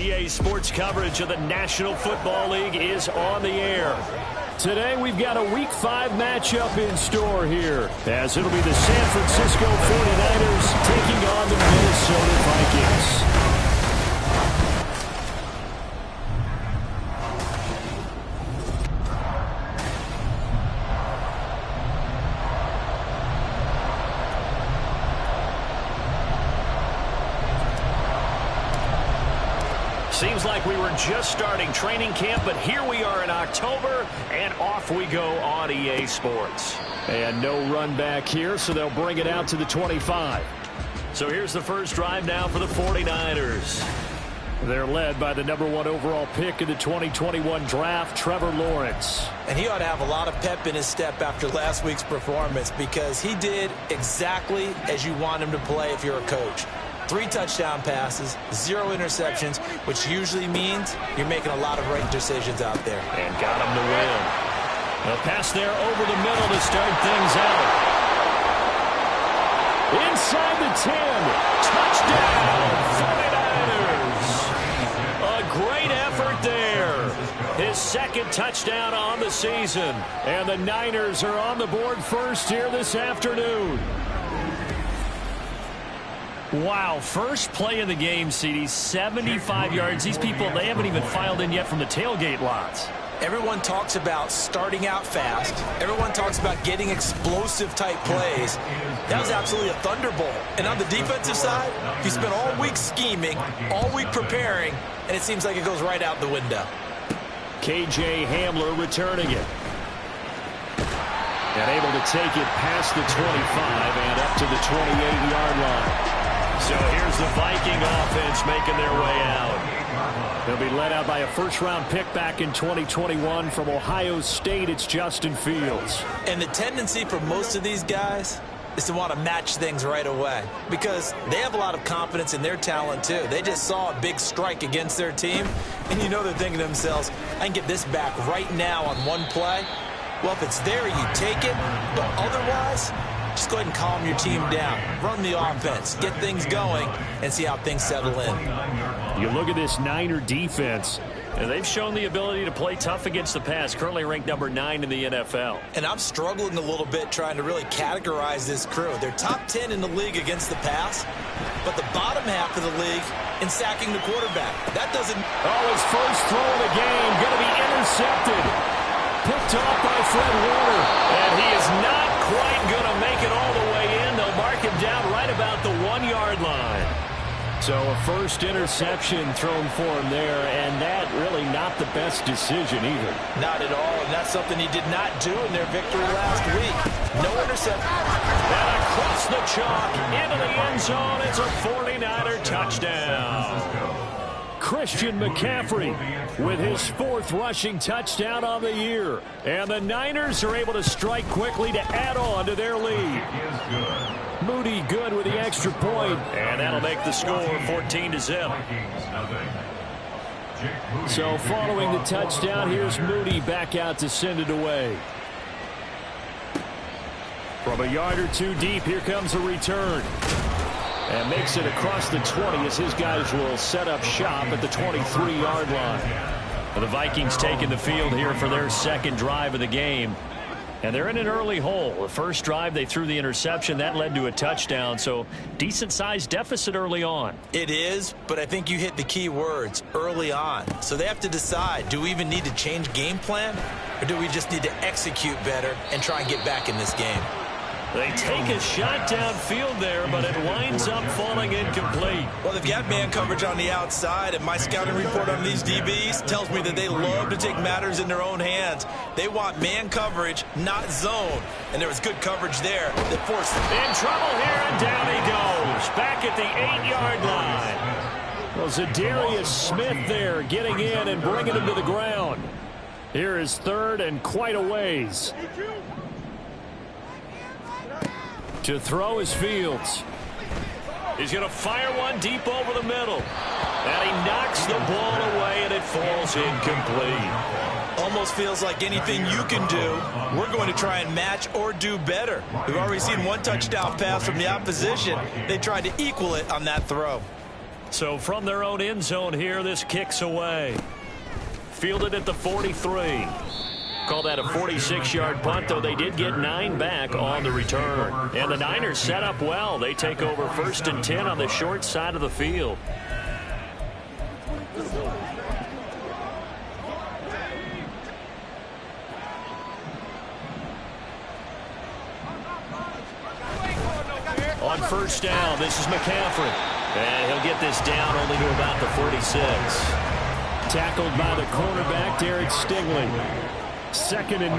EA Sports coverage of the National Football League is on the air. Today we've got a Week 5 matchup in store here, as it'll be the San Francisco 49ers taking on the Minnesota Vikings. Seems like we were just starting training camp, but here we are in October, and off we go on EA Sports. And no run back here, so they'll bring it out to the 25. So here's the first drive now for the 49ers. They're led by the #1 overall pick in the 2021 draft, Trevor Lawrence. And he ought to have a lot of pep in his step after last week's performance, because he did exactly as you want him to play if you're a coach. 3 touchdown passes, 0 interceptions, which usually means you're making a lot of right decisions out there. And got him to win. A pass there over the middle to start things out. Inside the 10. Touchdown, 49ers. A great effort there. His second touchdown on the season. And the Niners are on the board first here this afternoon. Wow, first play of the game, CD, 75 yards. These people, they haven't even filed in yet from the tailgate lots. Everyone talks about starting out fast. Everyone talks about getting explosive-type plays. That was absolutely a thunderbolt. And on the defensive side, you spent all week scheming, all week preparing, and it seems like it goes right out the window. KJ Hamler returning it. And able to take it past the 25 and up to the 28-yard line. So here's the Viking offense making their way out. They'll be led out by a first-round pick back in 2021 from Ohio State. It's Justin Fields. And the tendency for most of these guys is to want to match things right away, because they have a lot of confidence in their talent too. They just saw a big strike against their team, and you know they're thinking to themselves, I can get this back right now on one play. Well, if it's there, you take it, but otherwise, just go ahead and calm your team down. Run the offense, get things going, and see how things settle in. You look at this Niner defense, and they've shown the ability to play tough against the pass, currently ranked #9 in the NFL. And I'm struggling a little bit trying to really categorize this crew. They're top 10 in the league against the pass, but the bottom half of the league in sacking the quarterback. That doesn't... Oh, his first throw of the game, going to be intercepted. Picked off by Fred Warner, and he is not quite going to make it all the way in. They'll mark him down right about the 1-yard line. So a first interception thrown for him there, and that really not the best decision either. Not at all, and that's something he did not do in their victory last week. No interception. And across the chalk, into the end zone, it's a 49er touchdown. Christian McCaffrey with his 4th rushing touchdown on the year. And the Niners are able to strike quickly to add on to their lead. Moody good with the extra point, and that'll make the score 14-0. So following the touchdown, here's Moody back out to send it away. From a yard or two deep, here comes a return. And makes it across the 20 as his guys will set up shop at the 23-yard line. The Vikings taking the field here for their second drive of the game. And they're in an early hole. The first drive, they threw the interception. That led to a touchdown, so decent-sized deficit early on. It is, but I think you hit the key words, early on. So they have to decide, do we even need to change game plan, or do we just need to execute better and try and get back in this game? They take a shot downfield there, but it winds up falling incomplete. Well, they've got man coverage on the outside, and my scouting report on these DBs tells me that they love to take matters in their own hands. They want man coverage, not zone. And there was good coverage there that forced them. In trouble here, and down he goes. Back at the 8-yard line. Well, Zadarius Smith there getting in and bringing him to the ground. Here is 3rd and quite a ways. To throw is Fields. He's going to fire one deep over the middle. And he knocks the ball away, and it falls incomplete. Almost feels like anything you can do, we're going to try and match or do better. We've already seen one touchdown pass from the opposition. They tried to equal it on that throw. So from their own end zone here, this kicks away. Fielded at the 43. Call that a 46-yard punt, though they did get 9 back on the return. And the Niners set up well. They take over 1st and 10 on the short side of the field. On 1st down, this is McCaffrey. And he'll get this down only to about the 46. Tackled by the cornerback, Derek Stingley. 2nd and 9.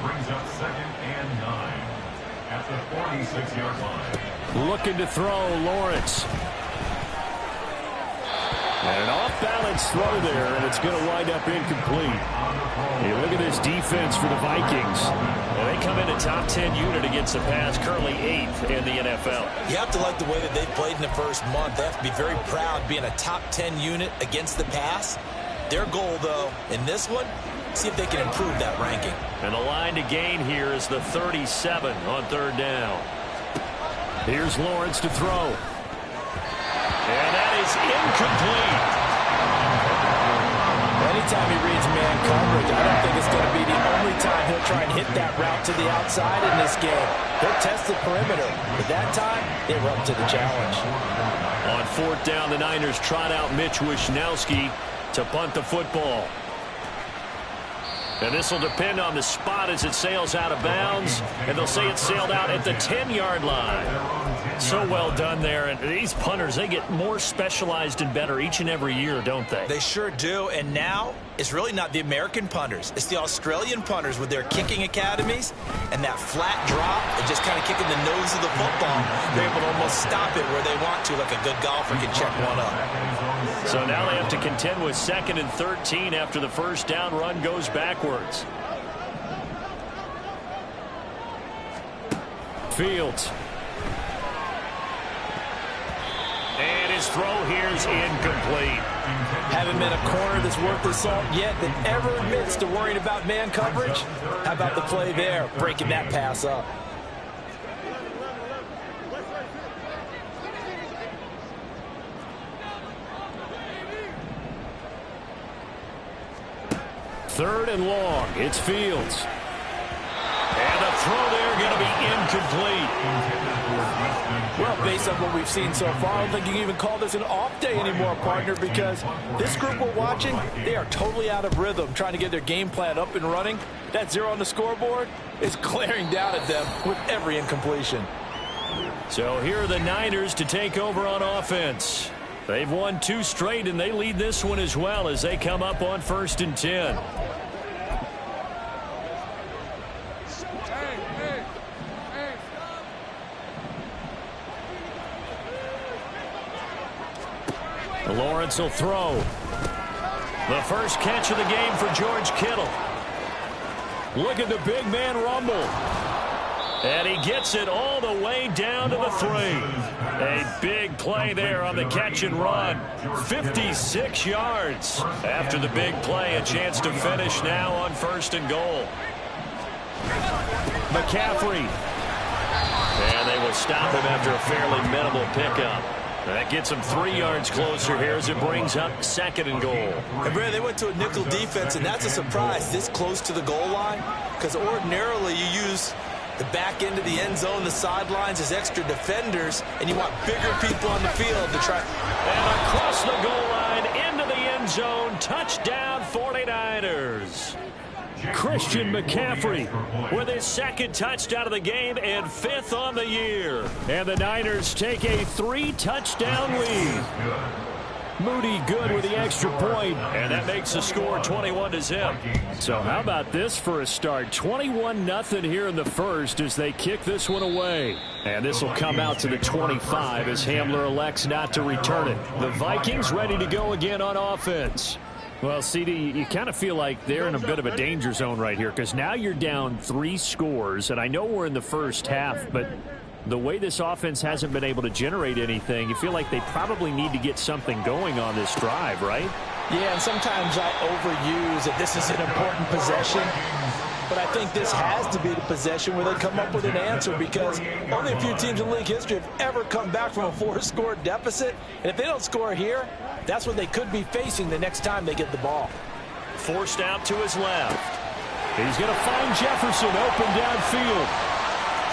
Brings up 2nd and 9 at the 46-yard line. Looking to throw, Lawrence. And an off-balance throw there, and it's going to wind up incomplete. Hey, look at this defense for the Vikings. Well, they come in a top 10 unit against the pass, currently 8th in the NFL. You have to like the way that they played in the first month. They have to be very proud being a top 10 unit against the pass. Their goal, though, in this one, see if they can improve that ranking. And the line to gain here is the 37 on 3rd down. Here's Lawrence to throw. And that is incomplete. Anytime he reads man coverage, I don't think it's going to be the only time he'll try and hit that route to the outside in this game. He'll test the perimeter, but that time, they were up to the challenge. On 4th down, the Niners trot out Mitch Wishnowski to punt the football. And this will depend on the spot as it sails out of bounds. And they'll say it sailed out at the 10-yard line. So well done there. And these punters, they get more specialized and better each and every year, don't they? They sure do. And now it's really not the American punters. It's the Australian punters with their kicking academies and that flat drop and just kind of kicking the nose of the football. They're able to almost stop it where they want to, like a good golfer can check one up. So now they have to contend with 2nd and 13 after the 1st down run goes backwards. Fields. And his throw here is incomplete. Haven't been a corner that's worth the salt yet that ever admits to worrying about man coverage. How about the play there, breaking that pass up? Third and long. It's Fields. And the throw there going to be incomplete. Well, based on what we've seen so far, I don't think you can even call this an off day anymore, partner, because this group we're watching, they are totally out of rhythm, trying to get their game plan up and running. That 0 on the scoreboard is glaring down at them with every incompletion. So here are the Niners to take over on offense. They've won 2 straight, and they lead this one as well as they come up on 1st and 10. Lawrence will throw. The first catch of the game for George Kittle. Look at the big man rumble. And he gets it all the way down to the 3. A big play there on the catch and run. 56 yards. After the big play, a chance to finish now on 1st and goal. McCaffrey. And they will stop him after a fairly minimal pickup. That gets them 3 yards closer here as it brings up 2nd and goal. And Brad, they went to a nickel defense, and that's a surprise this close to the goal line, because ordinarily you use the back end of the end zone, the sidelines as extra defenders, and you want bigger people on the field to try. And across the goal line into the end zone, touchdown 49ers. Christian McCaffrey with his 2nd touchdown of the game and 5th on the year. And the Niners take a 3-touchdown lead. Moody good with the extra point, and that makes the score 21-0. So how about this for a start? 21-0 here in the first as they kick this one away. And this will come out to the 25 as Hamler elects not to return it. The Vikings ready to go again on offense. Well, CD, you kind of feel like they're in a bit of a danger zone right here because now you're down 3 scores, and I know we're in the first half, but the way this offense hasn't been able to generate anything, you feel like they probably need to get something going on this drive, right? Yeah, and sometimes I overuse that this is an important possession. but I think this has to be the possession where they come up with an answer, because only a few teams in league history have ever come back from a 4-score deficit. And if they don't score here, that's what they could be facing the next time they get the ball. Forced out to his left. He's going to find Jefferson open downfield.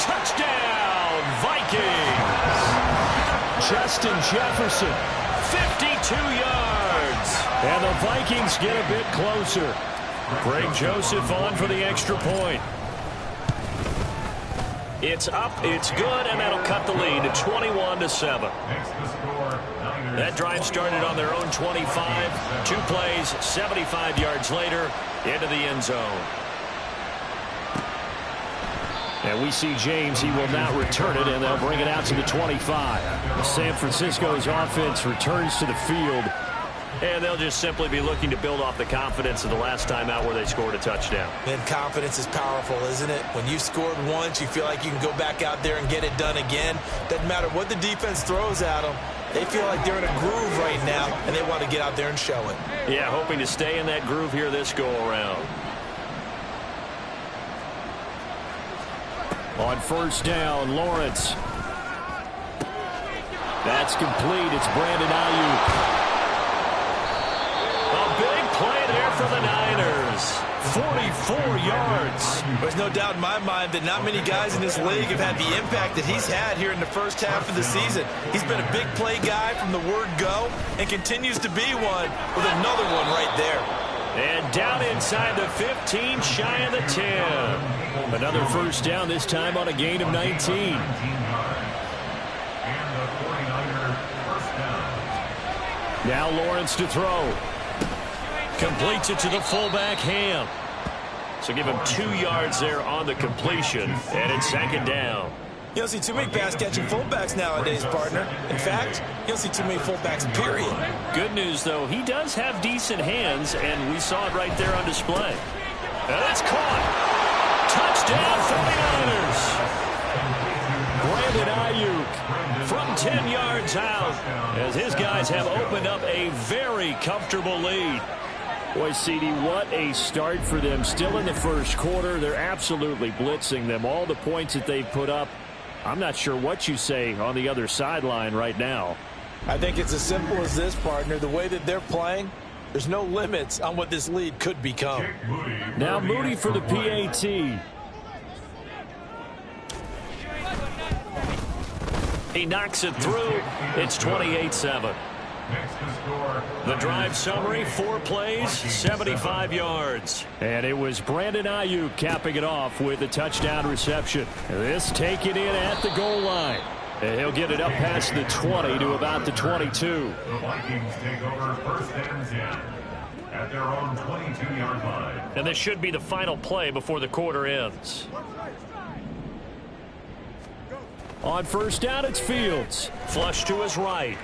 Touchdown, Vikings! Justin Jefferson, 52 yards. And the Vikings get a bit closer. Greg Joseph on for the extra point. It's up, it's good, and that'll cut the lead to 21-7. That drive started on their own 25. 2 plays, 75 yards later, into the end zone. And we see James, he will not return it, and they'll bring it out to the 25. San Francisco's offense returns to the field. And they'll just simply be looking to build off the confidence of the last time out where they scored a touchdown. And confidence is powerful, isn't it? When you've scored once, you feel like you can go back out there and get it done again. Doesn't matter what the defense throws at them. They feel like they're in a groove right now, and they want to get out there and show it. Yeah, hoping to stay in that groove here this go-around. On first down, Lawrence. That's complete. It's Brandon Ayuk. Play there for the Niners. 44 yards. There's no doubt in my mind that not many guys in this league have had the impact that he's had here in the first half of the season. He's been a big play guy from the word go and continues to be one with another one right there. And down inside the 15, shy of the 10. Another first down, this time on a gain of 19. Now Lawrence to throw. Completes it to the fullback, Ham. So give him 2 yards there on the completion, and it's second down. You don't see too many pass-catching fullbacks nowadays, partner. In fact, you don't see too many fullbacks, period. Good news, though, he does have decent hands, and we saw it right there on display. And it's caught. Touchdown, 49ers. Brandon Ayuk from 10 yards out, as his guys have opened up a very comfortable lead. Boy, CD, what a start for them. Still in the first quarter. They're absolutely blitzing them. All the points that they've put up, I'm not sure what you say on the other sideline right now. I think it's as simple as this, partner. The way that they're playing, there's no limits on what this lead could become. Now Moody for the PAT. He knocks it through. It's 28-7. The drive summary, 4 plays, 75 yards. And it was Brandon Ayuk capping it off with a touchdown reception. This taken in at the goal line. And he'll get it up past the 20 to about the 22. The Vikings take over first and 10 at their own 22-yard line. And this should be the final play before the quarter ends. On first down, it's Fields. Flush to his right.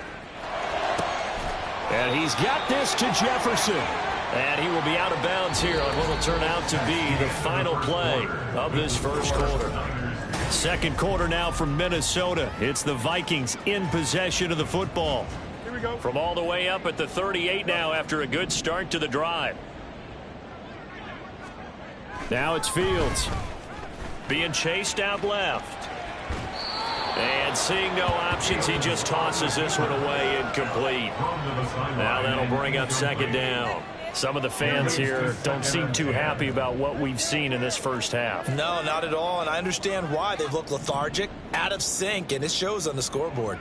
And he's got this to Jefferson. And he will be out of bounds here on what will turn out to be the final play of this first quarter. Second quarter now from Minnesota. It's the Vikings in possession of the football. Here we go. From all the way up at the 38 now after a good start to the drive. Now it's Fields. Being chased out left. And seeing no options, he just tosses this one away incomplete. Now that'll bring up second down. Some of the fans here don't seem too happy about what we've seen in this first half. No, not at all, and I understand why. They've looked lethargic, out of sync, and it shows on the scoreboard.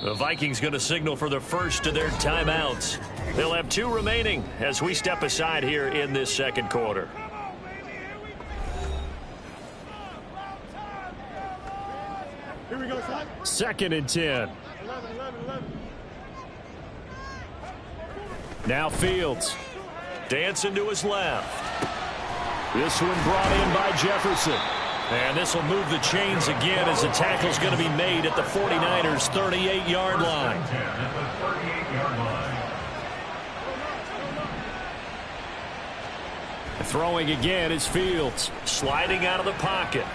The Vikings going to signal for the first of their timeouts. They'll have 2 remaining as we step aside here in this second quarter. Here we go, son. Second and 10. 11. Now Fields. Dancing to his left. This one brought in by Jefferson. And this will move the chains again as the tackle's going to be made at the 49ers' 38-yard line. Throwing again is Fields. Sliding out of the pocket.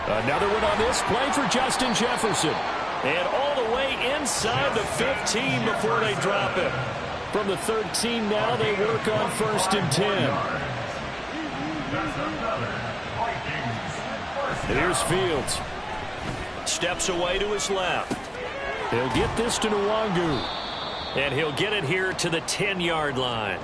Another one on this play for Justin Jefferson. And all the way inside the 15 before they drop it. From the 13 now, they work on 1st and 10. Here's Fields. Steps away to his left. He'll get this to Nwangu. And he'll get it here to the 10-yard line.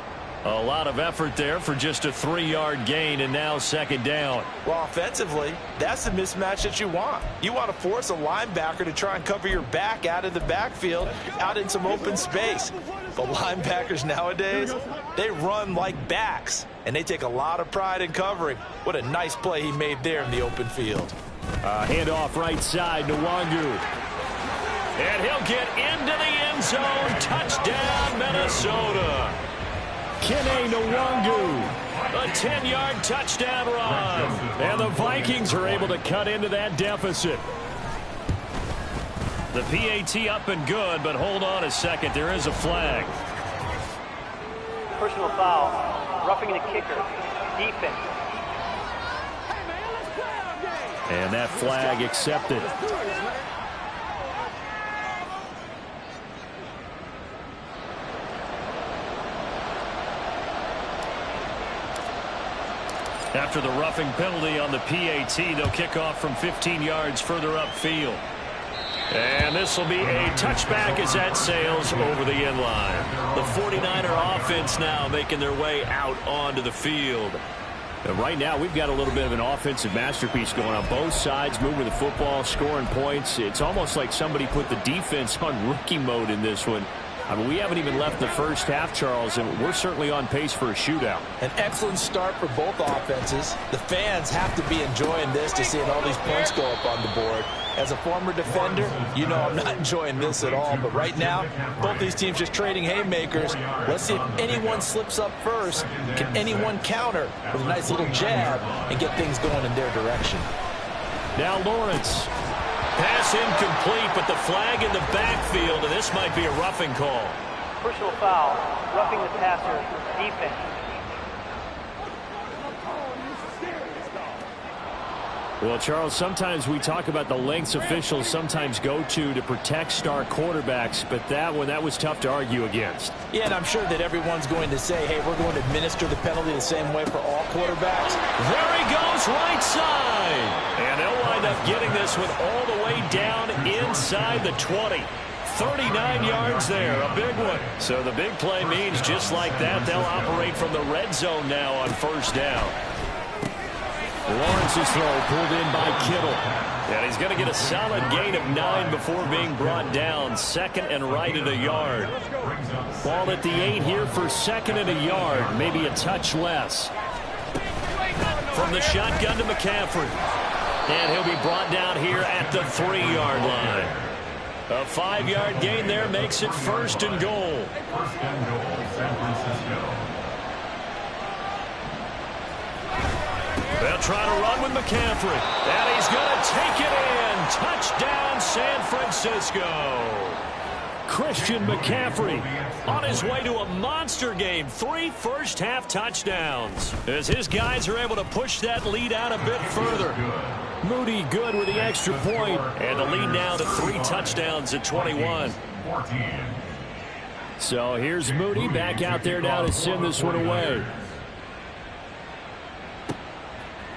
A lot of effort there for just a 3-yard gain, and now 2nd down. Well, offensively, that's the mismatch that you want. You want to force a linebacker to try and cover your back out of the backfield, out in some open space. But linebackers nowadays, they run like backs, and they take a lot of pride in covering. What a nice play he made there in the open field. Handoff right side, Nwangu. And he'll get into the end zone. Touchdown, Minnesota. Kene Nwangu, a 10-yard touchdown run. And the Vikings are able to cut into that deficit. The PAT up and good, but hold on a second. There is a flag. Personal foul. Roughing the kicker. Defense. And that flag accepted. After the roughing penalty on the PAT, they'll kick off from 15 yards further upfield. And this will be a touchback as that sails over the end line. The 49er offense now making their way out onto the field. And right now, we've got a little bit of an offensive masterpiece going on. Both sides moving the football, scoring points. It's almost like somebody put the defense on rookie mode in this one. I mean, we haven't even left the first half, Charles, and we're certainly on pace for a shootout. An excellent start for both offenses. The fans have to be enjoying this to seeing all these points go up on the board. As a former defender, you know I'm not enjoying this at all. But right now, both these teams just trading haymakers. Let's see if anyone slips up first. Can anyone counter with a nice little jab and get things going in their direction? Now Lawrence. Pass incomplete, but the flag in the backfield, and this might be a roughing call. Personal foul. Roughing the passer. Defense. Well, Charles, sometimes we talk about the lengths officials sometimes go to protect star quarterbacks, but that one, that was tough to argue against. Yeah, and I'm sure that everyone's going to say, hey, we're going to administer the penalty the same way for all quarterbacks. There he goes, right side. And they'll wind up getting this one all the way down inside the 20. 39 yards there, a big one. So the big play means just like that, they'll operate from the red zone now on 1st down. Lawrence's throw pulled in by Kittle. And he's going to get a solid gain of 9 before being brought down. 2nd and right at a yard. Ball at the 8 here for 2nd and a yard. Maybe a touch less. From the shotgun to McCaffrey. And he'll be brought down here at the 3-yard line. A 5-yard gain there makes it 1st and goal. 1st and goal, San Francisco. They'll try to run with McCaffrey. And he's going to take it in. Touchdown, San Francisco. Christian McCaffrey on his way to a monster game. 3 first-half touchdowns. As his guys are able to push that lead out a bit further. Moody good with the extra point. And the lead now to 3 touchdowns at 21. So here's Moody back out there now to send this one away.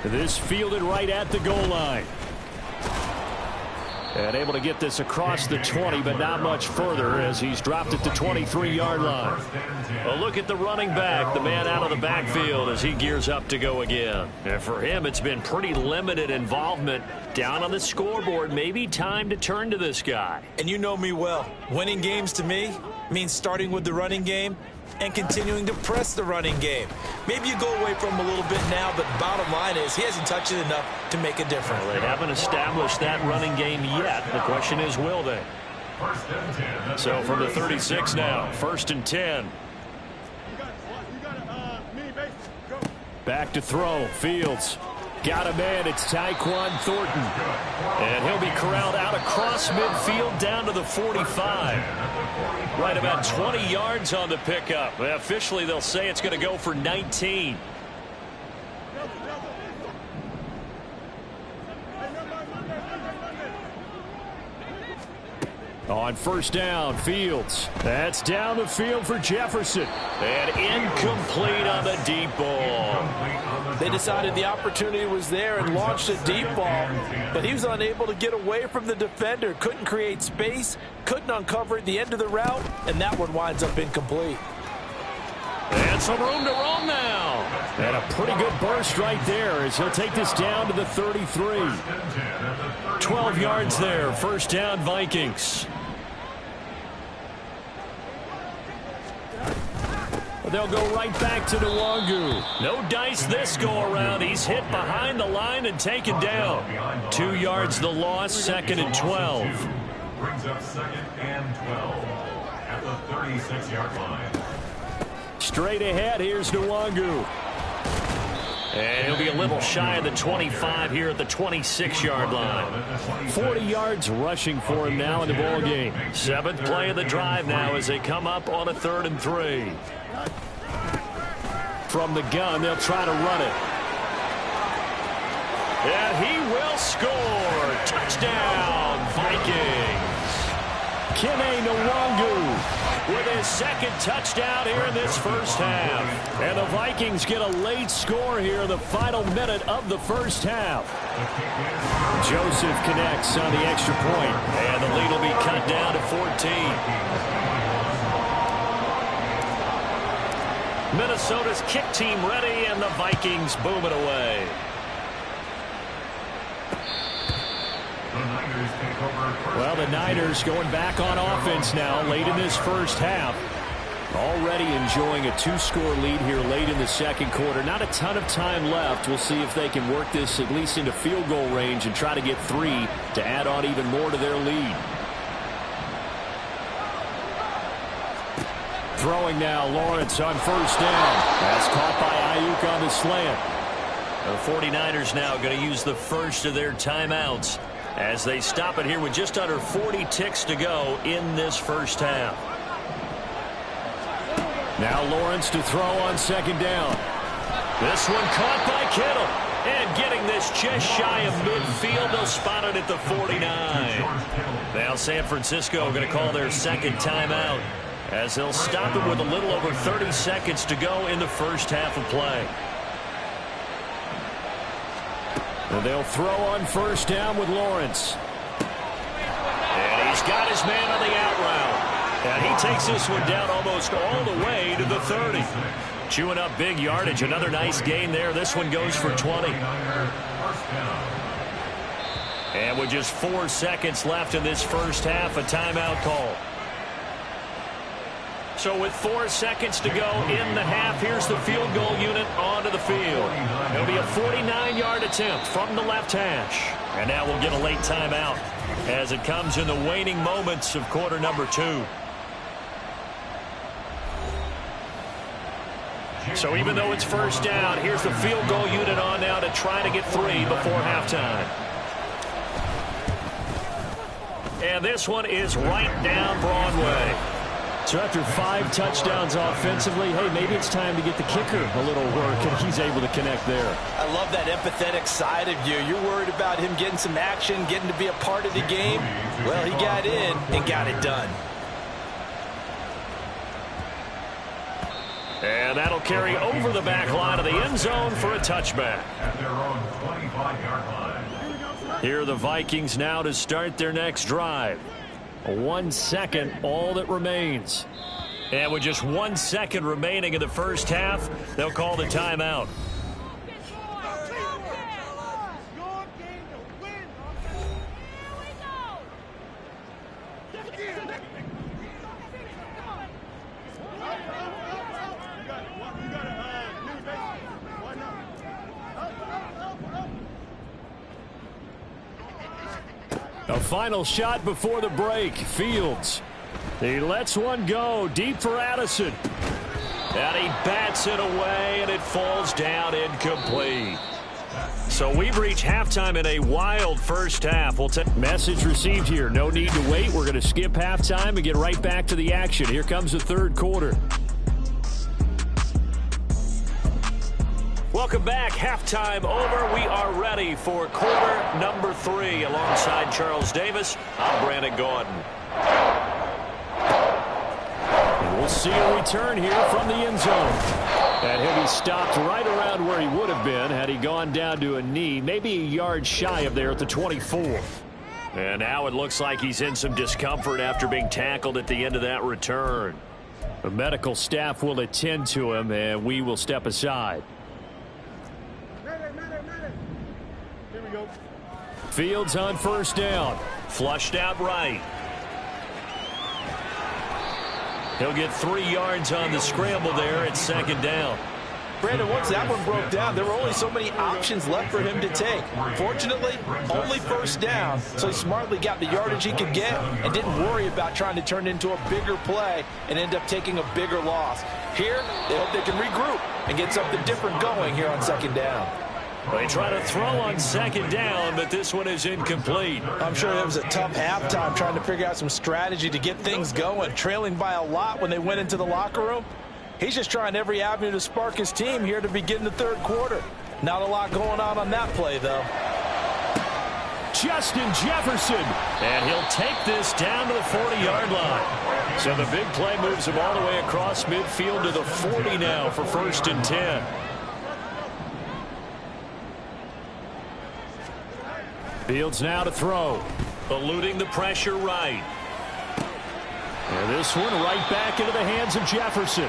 This fielded right at the goal line. And able to get this across the 20, but not much further as he's dropped at the 23-yard line. A look at the running back, the man out of the backfield as he gears up to go again. And for him, it's been pretty limited involvement down on the scoreboard. Maybe time to turn to this guy. And you know me well. Winning games to me means starting with the running game and continuing to press the running game. Maybe you go away from him a little bit now, but bottom line is he hasn't touched it enough to make a difference. Well, they haven't established that running game yet. The question is, will they? So from the 36 now, 1st and 10. Back to throw. Fields. Got a man. It's Tyquan Thornton. And he'll be corralled out across midfield down to the 45. Right about 20 yards on the pickup. Officially, they'll say it's going to go for 19. On first down, Fields. That's down the field for Jefferson. And incomplete on the deep ball. They decided the opportunity was there and launched a deep ball, but he was unable to get away from the defender. Couldn't create space, couldn't uncover at the end of the route, and that one winds up incomplete. And some room to roam now. And a pretty good burst right there as he'll take this down to the 33. 12 yards there. First down, Vikings. They'll go right back to Nwangu. No dice this go-around. He's hit behind the line and taken down. 2 yards the loss, 2nd and 12. Brings up 2nd and 12 at the 36-yard line. Straight ahead, here's Nwangu. And he'll be a little shy of the 25 here at the 26-yard line. 40 yards rushing for him now in the ball game. 7th play of the drive now as they come up on a 3rd and 3. From the gun, they'll try to run it. And he will score. Touchdown, Vikings. Kene Nwangu with his 2nd touchdown here in this first half. And the Vikings get a late score here in the final minute of the first half. Joseph connects on the extra point. And the lead will be cut down to 14. Minnesota's kick team ready, and the Vikings boom it away. Well, the Niners going back on offense now late in this first half. Already enjoying a 2-score lead here late in the 2nd quarter. Not a ton of time left. We'll see if they can work this at least into field goal range and try to get 3 to add on even more to their lead. Throwing now, Lawrence on first down. That's caught by Ayuk on the slant. The 49ers now going to use the first of their timeouts as they stop it here with just under 40 ticks to go in this first half. Now Lawrence to throw on 2nd down. This one caught by Kittle. And getting this just shy of midfield, they'll spot it at the 49. Now San Francisco going to call their 2nd timeout, as they'll stop it with a little over 30 seconds to go in the first half of play. And they'll throw on first down with Lawrence. And he's got his man on the out route. And he takes this one down almost all the way to the 30. Chewing up big yardage. Another nice gain there. This one goes for 20. And with just 4 seconds left in this first half, a timeout call. So with 4 seconds to go in the half, here's the field goal unit onto the field. It'll be a 49-yard attempt from the left hash. And now we'll get a late timeout as it comes in the waning moments of quarter number 2. So even though it's first down, here's the field goal unit on now to try to get 3 before halftime. And this one is right down Broadway. So after 5 touchdowns offensively, hey, maybe it's time to get the kicker a little work, and he's able to connect there. I love that empathetic side of you. You're worried about him getting some action, getting to be a part of the game. Well, he got in and got it done. And that'll carry over the back line of the end zone for a touchback. At their own 25-yard line. Here are the Vikings now to start their next drive. 1 second, all that remains. And with just 1 second remaining in the first half, they'll call the timeout. A final shot before the break. Fields. He lets one go deep for Addison. And he bats it away, and it falls down incomplete. So we've reached halftime in a wild first half. We'll take message received here. No need to wait. We're going to skip halftime and get right back to the action. Here comes the third quarter. Welcome back. Halftime over. We are ready for quarter number 3. Alongside Charles Davis, I'm Brandon Gordon. And we'll see a return here from the end zone. And he'll be stopped right around where he would have been had he gone down to a knee, maybe a yard shy of there at the 24. And now it looks like he's in some discomfort after being tackled at the end of that return. The medical staff will attend to him, and we will step aside. Here we go. Fields on first down. Flushed out right. He'll get 3 yards on the scramble there at second down. Brandon, once that one broke down, there were only so many options left for him to take. Fortunately, only first down, so he smartly got the yardage he could get and didn't worry about trying to turn it into a bigger play and end up taking a bigger loss. Here, they hope they can regroup and get something different going here on second down. They try to throw on second down, but this one is incomplete. I'm sure it was a tough halftime trying to figure out some strategy to get things going, trailing by a lot when they went into the locker room. He's just trying every avenue to spark his team here to begin the third quarter. Not a lot going on that play, though. Justin Jefferson, and he'll take this down to the 40-yard line. So the big play moves him all the way across midfield to the 40 now for 1st and 10. Fields now to throw. Eluding the pressure right. And this one right back into the hands of Jefferson.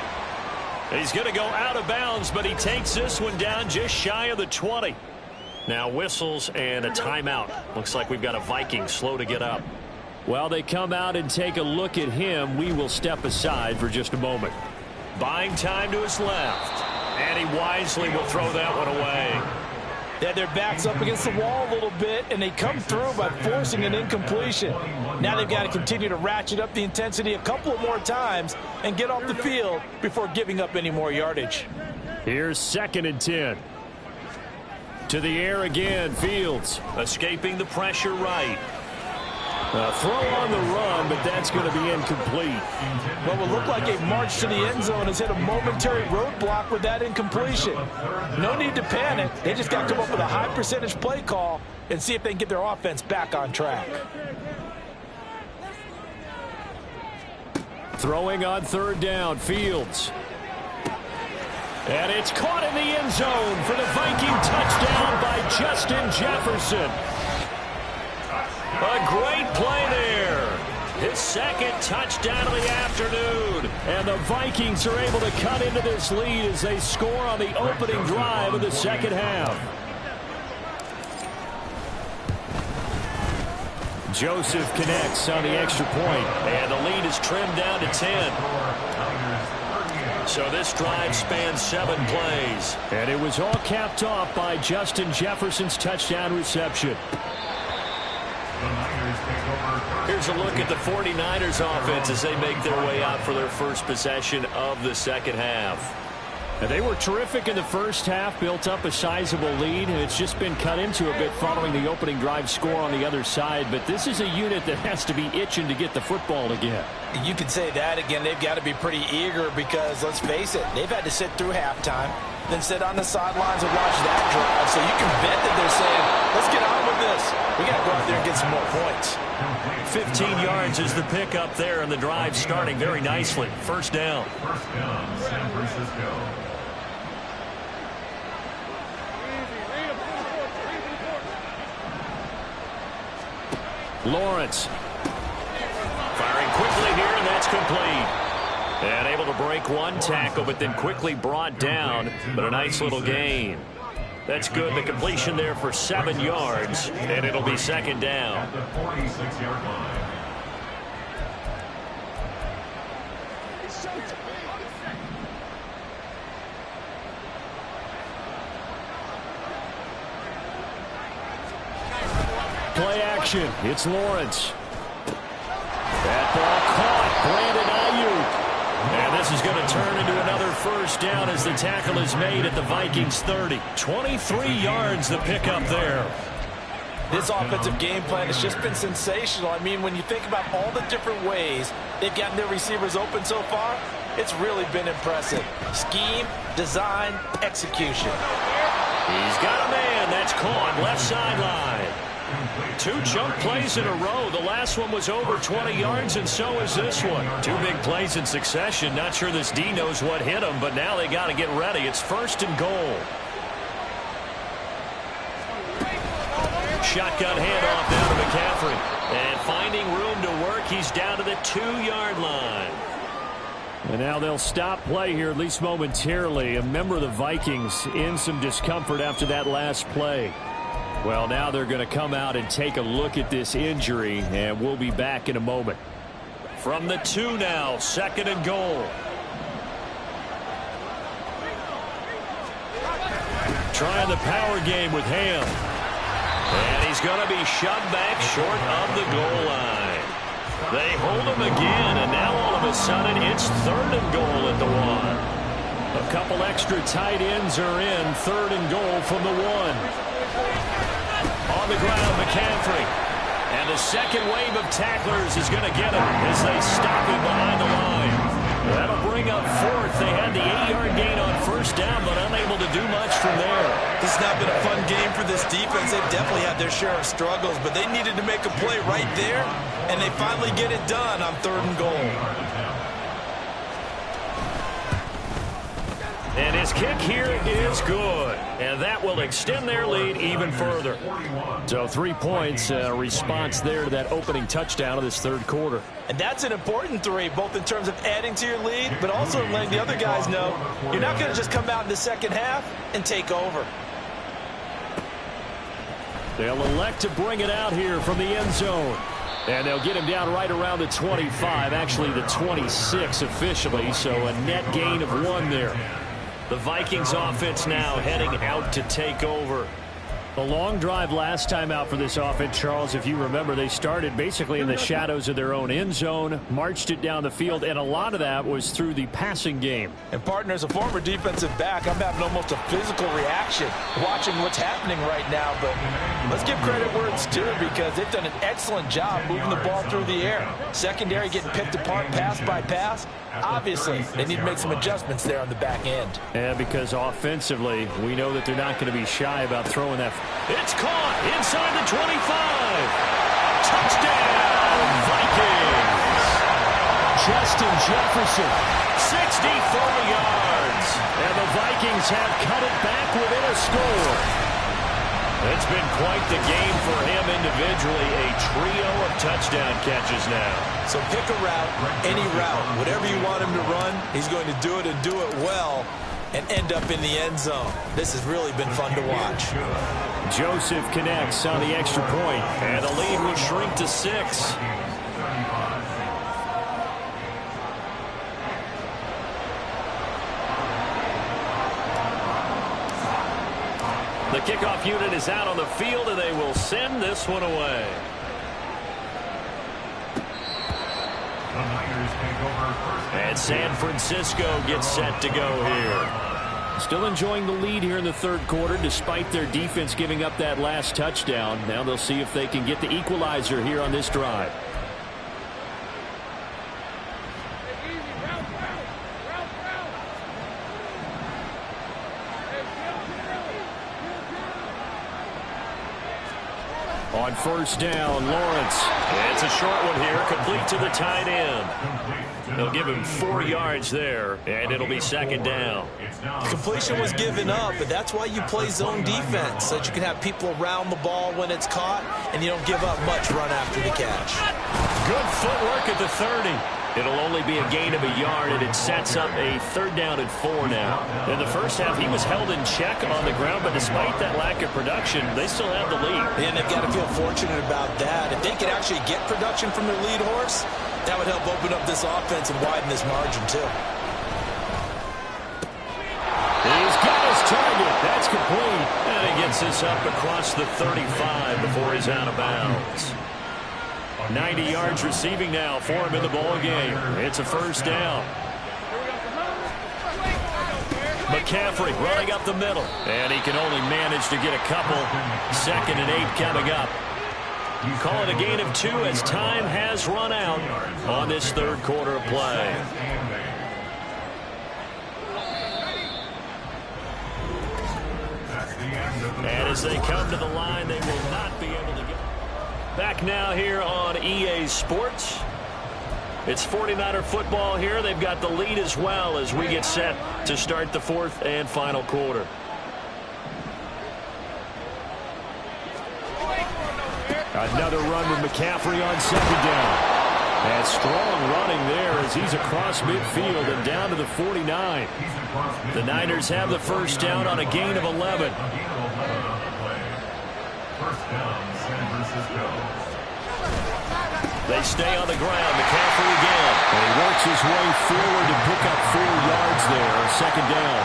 He's going to go out of bounds, but he takes this one down just shy of the 20. Now whistles and a timeout. Looks like we've got a Viking slow to get up. While they come out and take a look at him, we will step aside for just a moment. Buying time to his left. And he wisely will throw that one away. They had their backs up against the wall a little bit, and they come through by forcing an incompletion. Now they've got to continue to ratchet up the intensity a couple of more times and get off the field before giving up any more yardage. Here's 2nd and 10. To the air again, Fields. Escaping the pressure right. A throw on the run, but that's going to be incomplete. What will look like a march to the end zone has hit a momentary roadblock with that incompletion. No need to panic. They just got to come up with a high percentage play call and see if they can get their offense back on track. Throwing on 3rd down, Fields. And it's caught in the end zone for the Viking touchdown by Justin Jefferson. A great play there. His 2nd touchdown of the afternoon. And the Vikings are able to cut into this lead as they score on the opening drive of the second half. Joseph connects on the extra point. And the lead is trimmed down to 10. So this drive spans 7 plays. And it was all capped off by Justin Jefferson's touchdown reception. Here's a look at the 49ers offense as they make their way out for their first possession of the second half. And they were terrific in the first half, built up a sizable lead, and it's just been cut into a bit following the opening drive score on the other side. But this is a unit that has to be itching to get the football again. You could say that again. They've got to be pretty eager because, let's face it, they've had to sit through halftime, then sit on the sidelines and watch that drive. So you can bet that they're saying, let's get on with this. We got to go out there and get some more points. 15 yards is the pickup there, and the drive starting very nicely. 1st down. 1st down, San Francisco. Lawrence. Firing quickly here, and that's complete. And able to break one tackle, but then quickly brought down. But a nice little gain. That's good. The completion there for 7 yards, and it'll be 2nd down. At the 46-yard line. Play action. It's Lawrence. That ball caught. Brandon Ayuk. And this is going to turn into another 1st down as the tackle is made at the Vikings 30. 23 yards the pickup there. This offensive game plan has just been sensational. I mean, when you think about all the different ways they've gotten their receivers open so far, it's really been impressive. Scheme, design, execution. He's got a man. That's caught. Left sideline. 2 chunk plays in a row. The last one was over 20 yards, and so is this one. 2 big plays in succession. Not sure this D knows what hit him, but now they got to get ready. It's 1st and goal. Shotgun handoff down to McCaffrey. And finding room to work, he's down to the 2-yard line. And now they'll stop play here, at least momentarily. A member of the Vikings in some discomfort after that last play. Well, now they're going to come out and take a look at this injury, and we'll be back in a moment. From the 2 now, 2nd and goal. Trying the power game with Ham. And he's going to be shoved back short of the goal line. They hold him again, and now all of a sudden it's 3rd and goal at the 1. A couple extra tight ends are in. 3rd and goal from the 1. On the ground, McCaffrey. And the second wave of tacklers is going to get him as they stop him behind the line. That'll bring up 4th. They had the 8-yard gain on 1st down, but unable to do much from there. This has not been a fun game for this defense. They've definitely had their share of struggles, but they needed to make a play right there, and they finally get it done on 3rd and goal. And his kick here is good. And that will extend their lead even further. So 3 points, a response there to that opening touchdown of this 3rd quarter. And that's an important 3, both in terms of adding to your lead, but also letting the other guys know you're not going to just come out in the second half and take over. They'll elect to bring it out here from the end zone. And they'll get him down right around the 25, actually the 26 officially, so a net gain of 1 there. The Vikings offense now heading out to take over. A long drive last time out for this offense, Charles. If you remember, they started basically in the shadows of their own end zone, marched it down the field, and a lot of that was through the passing game. And, partner, as a former defensive back, I'm having almost a physical reaction watching what's happening right now. But let's give credit where it's due, because they've done an excellent job moving the ball through the air. Secondary getting picked apart pass by pass. Obviously, they need to make some adjustments there on the back end. And because offensively, we know that they're not going to be shy about throwing that. It's caught inside the 25. Touchdown, Vikings. Justin Jefferson, 64 yards. And the Vikings have cut it back within a score. It's been quite the game for him individually. A trio of touchdown catches now. So pick a route, any route, whatever you want him to run, he's going to do it and do it well and end up in the end zone. This has really been fun to watch. Joseph connects on the extra point, and the lead will shrink to 6. The kickoff unit is out on the field, and they will send this one away. And San Francisco gets set to go here. Still enjoying the lead here in the 3rd quarter, despite their defense giving up that last touchdown. Now they'll see if they can get the equalizer here on this drive. On 1st down, Lawrence. It's a short one here, complete to the tight end. They'll give him 4 yards there, and it'll be 2nd down. Completion was given up, but that's why you play zone defense, so that you can have people around the ball when it's caught, and you don't give up much run after the catch. Good footwork at the 30. It'll only be a gain of a yard, and it sets up a 3rd down and 4 now. In the first half, he was held in check on the ground, but despite that lack of production, they still have the lead. And they've got to feel fortunate about that. If they could actually get production from their lead horse, that would help open up this offense and widen this margin, too. He's got his target. That's complete. And he gets this up across the 35 before he's out of bounds. 90 yards receiving now for him in the ball game. It's a 1st down. McCaffrey running up the middle. And he can only manage to get a couple. 2nd and 8 coming up. Call it a gain of 2 as time has run out on this 3rd quarter of play. And as they come to the line, they will not be able to get back now here on EA Sports. It's 49er football here. They've got the lead as well as we get set to start the fourth and final quarter. Another run with McCaffrey on second down. And strong running there as he's across midfield and down to the 49. The Niners have the first down on a gain of 11. First down, San Francisco. They stay on the ground. McCaffrey again. And he works his way forward to pick up 4 yards there. Second down.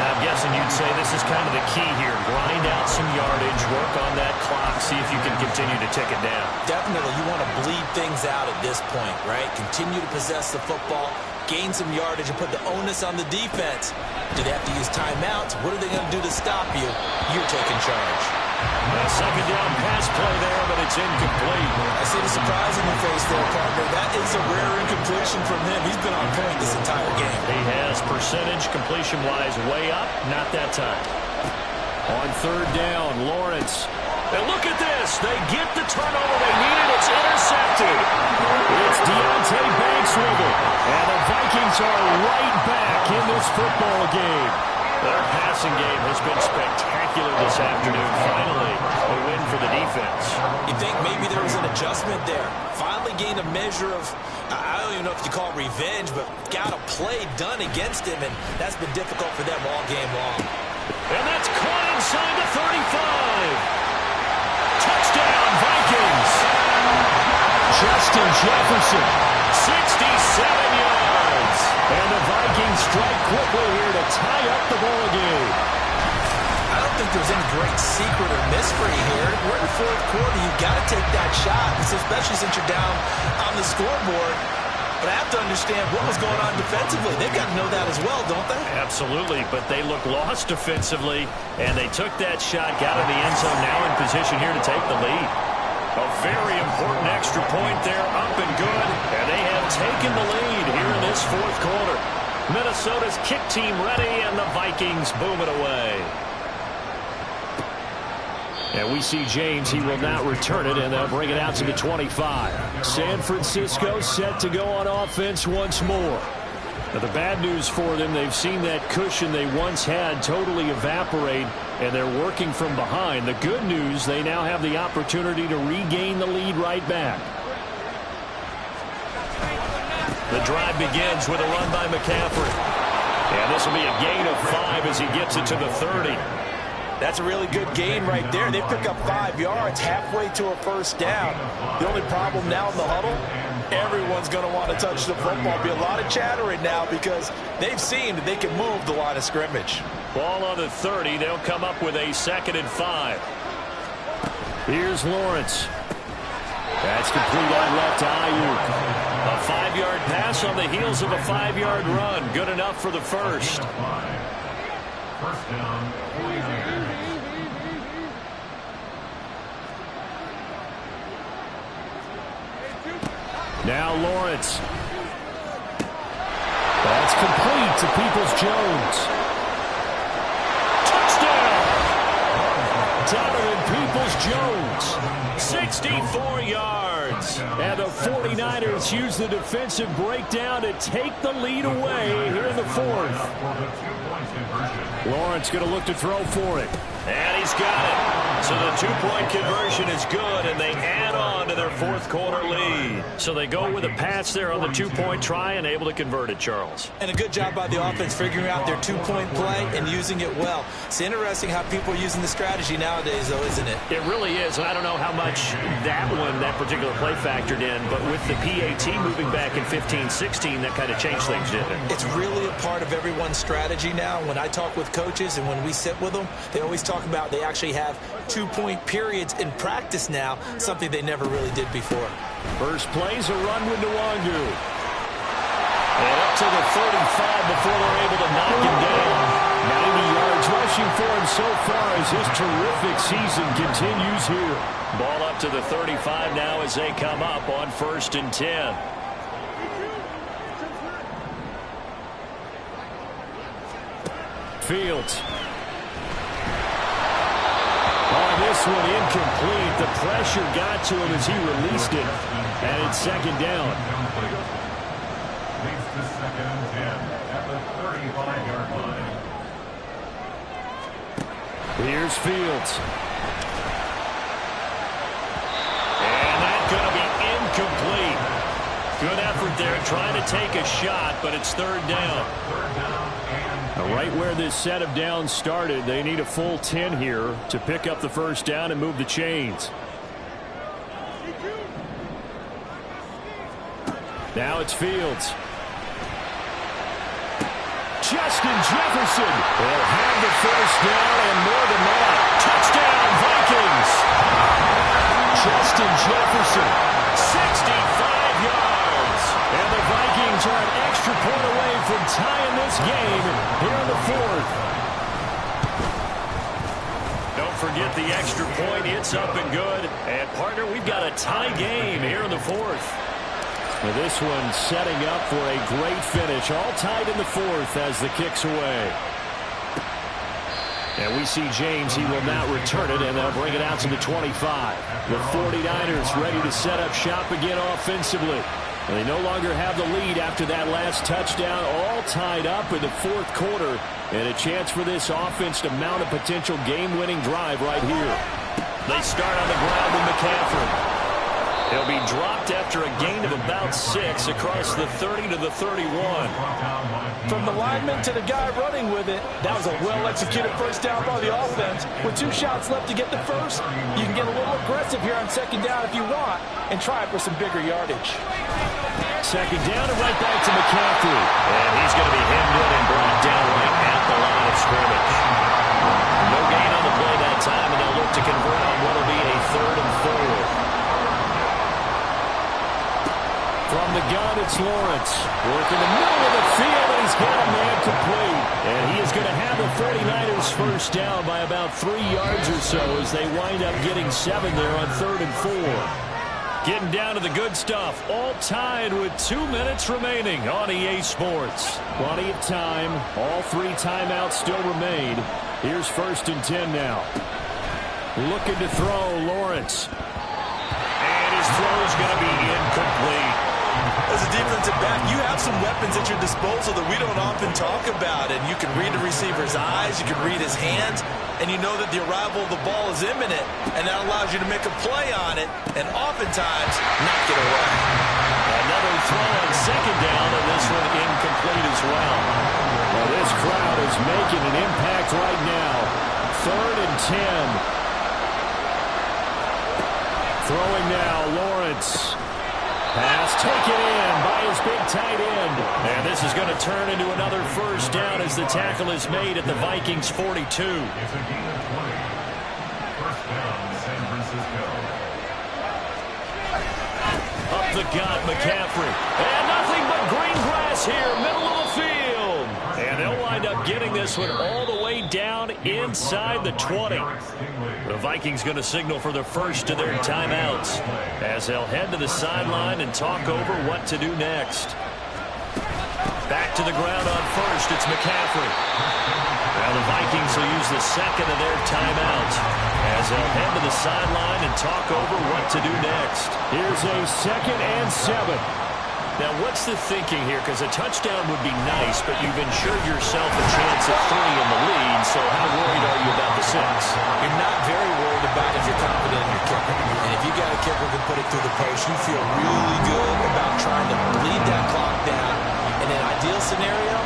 I'm guessing you'd say this is kind of the key here. Grind out some yardage, work on that clock, see if you can continue to tick it down. Definitely, you want to bleed things out at this point, right? Continue to possess the football, gain some yardage, and put the onus on the defense. Do they have to use timeouts? What are they going to do to stop you? You're taking charge. A second down pass play there, but it's incomplete. I see the surprise in the face there, partner. That is a rare incompletion from him. He's been on point this entire game. He has percentage completion-wise way up. Not that time. On third down, Lawrence. And look at this. They get the turnover they needed. It's intercepted. It's Deontay Banks with it. And the Vikings are right back in this football game. Their passing game has been spectacular this afternoon. Finally, a win for the defense. You think maybe there was an adjustment there. Finally gained a measure of, I don't even know if you call it revenge, but got a play done against him, and that's been difficult for them all game long. And that's caught inside the 35. Touchdown, Vikings. Justin Jefferson, 67 yards. And the Vikings strike quickly here to tie up the ball game. I don't think there's any great secret or mystery here. We're in the fourth quarter. You've got to take that shot, especially since you're down on the scoreboard. But I have to understand what was going on defensively. They've got to know that as well, don't they? Absolutely, but they look lost defensively, and they took that shot, got in the end zone, now in position here to take the lead. A very important extra point there, up and good, and they have taken the lead here in this fourth quarter. Minnesota's kick team ready, and the Vikings boom it away. And we see James. He will not return it, and they'll bring it out to the 25. San Francisco set to go on offense once more. Now, the bad news for them, they've seen that cushion they once had totally evaporate, and they're working from behind. The good news, they now have the opportunity to regain the lead right back. The drive begins with a run by McCaffrey. And this will be a gain of 5 as he gets it to the 30. That's a really good gain right there. They pick up 5 yards halfway to a first down. The only problem now in the huddle, everyone's going to want to touch the football. There'll be a lot of chattering now because they've seen that they can move the line of scrimmage. Ball on the 30. They'll come up with a 2nd and 5. Here's Lawrence. That's complete on left to Ayuk. A 5-yard pass on the heels of a 5-yard run. Good enough for the first. First down, 49ers. Now Lawrence. That's complete to Peoples-Jones. Touchdown! Donovan Peoples-Jones, 64 yards. And the 49ers use the defensive breakdown to take the lead away here in the fourth. Lawrence going to look to throw for it. And he's got it. So the 2-point conversion is good, and they add on to their fourth quarter lead. So they go with a pass there on the 2-point try and able to convert it, Charles. And a good job by the offense figuring out their 2-point play and using it well. It's interesting how people are using the strategy nowadays, though, isn't it? It really is, and I don't know how much that particular play factored in, but with the PAT moving back in 15-16, that kind of changed things, didn't it? It's really a part of everyone's strategy now. When I talk with coaches and when we sit with them, they always talk about they actually have 2-point periods in practice now, something they never really did before. First play's a run with Nwangu. And up to the 35 before they're able to knock him down. 90 yards rushing for him so far as his terrific season continues here. Ball up to the 35 now as they come up on 1st and 10. Fields. this one incomplete. The pressure got to him as he released it. And it's second down. Leads to second and 10 at the 35-yard line. Here's Fields. And that's going to be incomplete. Good effort there trying to take a shot, but it's third down. Right where this set of downs started, they need a full 10 here to pick up the first down and move the chains. Now it's Fields. Justin Jefferson will have the first down and more than that. Touchdown, Vikings. Justin Jefferson, 65 yards. And the Vikings are an extra point away from tying this game here in the fourth. Don't forget the extra point. It's up and good. And, partner, we've got a tie game here in the fourth. Now this one setting up for a great finish. All tied in the fourth as the kick's away. And we see James. He will not return it, and they'll bring it out to the 25. The 49ers ready to set up shop again offensively. And they no longer have the lead after that last touchdown. All tied up in the fourth quarter. And a chance for this offense to mount a potential game-winning drive right here. They start on the ground with McCaffrey. He'll be dropped after a gain of about 6 across the 30 to the 31. From the lineman to the guy running with it, that was a well-executed first down by the offense. With 2 shots left to get the first, you can get a little aggressive here on second down if you want and try it for some bigger yardage. Second down and right back to McCaffrey. And he's going to be hemmed in and brought down right at the line of scrimmage. No gain on the play that time, and they'll look to convert on what will be a 3rd and 4. From the gun, it's Lawrence. Working the middle of the field, and he's got a man complete. And he is going to have the 49ers first down by about 3 yards or so as they wind up getting 7 there on 3rd and 4. Getting down to the good stuff. All tied with 2 minutes remaining on EA Sports. Plenty of time. All 3 timeouts still remain. Here's 1st and 10 now. Looking to throw, Lawrence. And his throw's going to be incomplete. As a defensive back, you have some weapons at your disposal that we don't often talk about. And you can read the receiver's eyes, you can read his hands, and you know that the arrival of the ball is imminent. And that allows you to make a play on it and oftentimes knock it away. Another throw on second down, and this one incomplete as well. Well, this crowd is making an impact right now. 3rd and 10. Throwing now, Lawrence. Pass taken in by his big tight end. And this is going to turn into another first down as the tackle is made at the Vikings 42. It's a gain of 20. First down, San Francisco. Up the gut, McCaffrey. And nothing but green grass here, middle of the field. And they'll wind up getting this one all the way down inside the 20. The Vikings going to signal for the first of their timeouts as they'll head to the sideline and talk over what to do next. Back to the ground on first, it's McCaffrey. Now the Vikings will use the second of their timeouts as they'll head to the sideline and talk over what to do next. Here's a 2nd and 7. Now, what's the thinking here? Because a touchdown would be nice, but you've ensured yourself a chance at 3 in the lead, so how worried are you about the 6? You're not very worried about if you're confident in your kicker. And if you got a kicker who can put it through the post, you feel really good about trying to bleed that clock down. In an ideal scenario,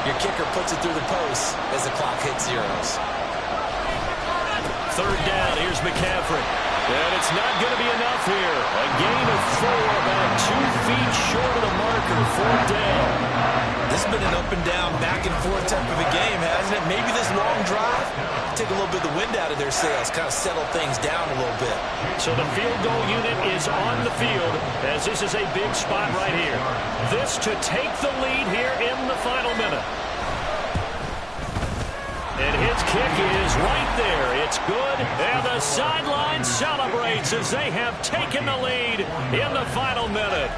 your kicker puts it through the post as the clock hits zeros. 3rd down, here's McCaffrey. And it's not going to be enough here. A gain of 4, about 2 feet short of the marker. 4th down. This has been an up and down, back and forth type of a game, hasn't it? Maybe this long drive, take a little bit of the wind out of their sails, kind of settle things down a little bit. So the field goal unit is on the field as this is a big spot right here. This to take the lead here in the final minute. And his kick is right there. It's good. And the sideline celebrates as they have taken the lead in the final minute.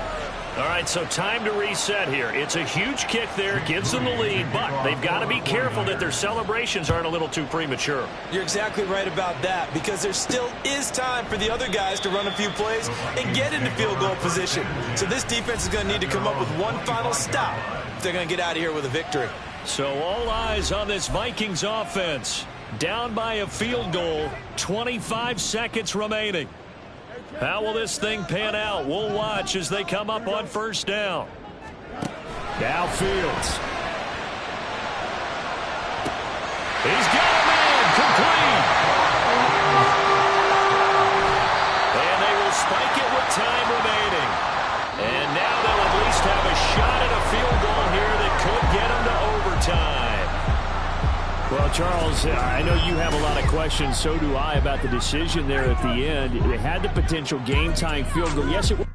All right, so time to reset here. It's a huge kick there, gives them the lead, but they've got to be careful that their celebrations aren't a little too premature. You're exactly right about that, because there still is time for the other guys to run a few plays and get into field goal position. So this defense is going to need to come up with one final stop if they're going to get out of here with a victory. So all eyes on this Vikings offense. Down by a field goal, 25 seconds remaining. How will this thing pan out? We'll watch as they come up on first down. Now Fields. He's got a man complete. And they will spike it with time remaining. And now they'll at least have a shot at a field goal here that could get them to overtime. Well, Charles, I know you have a lot of questions. So do I about the decision there at the end. They had the potential game-tying field goal. Yes, it was.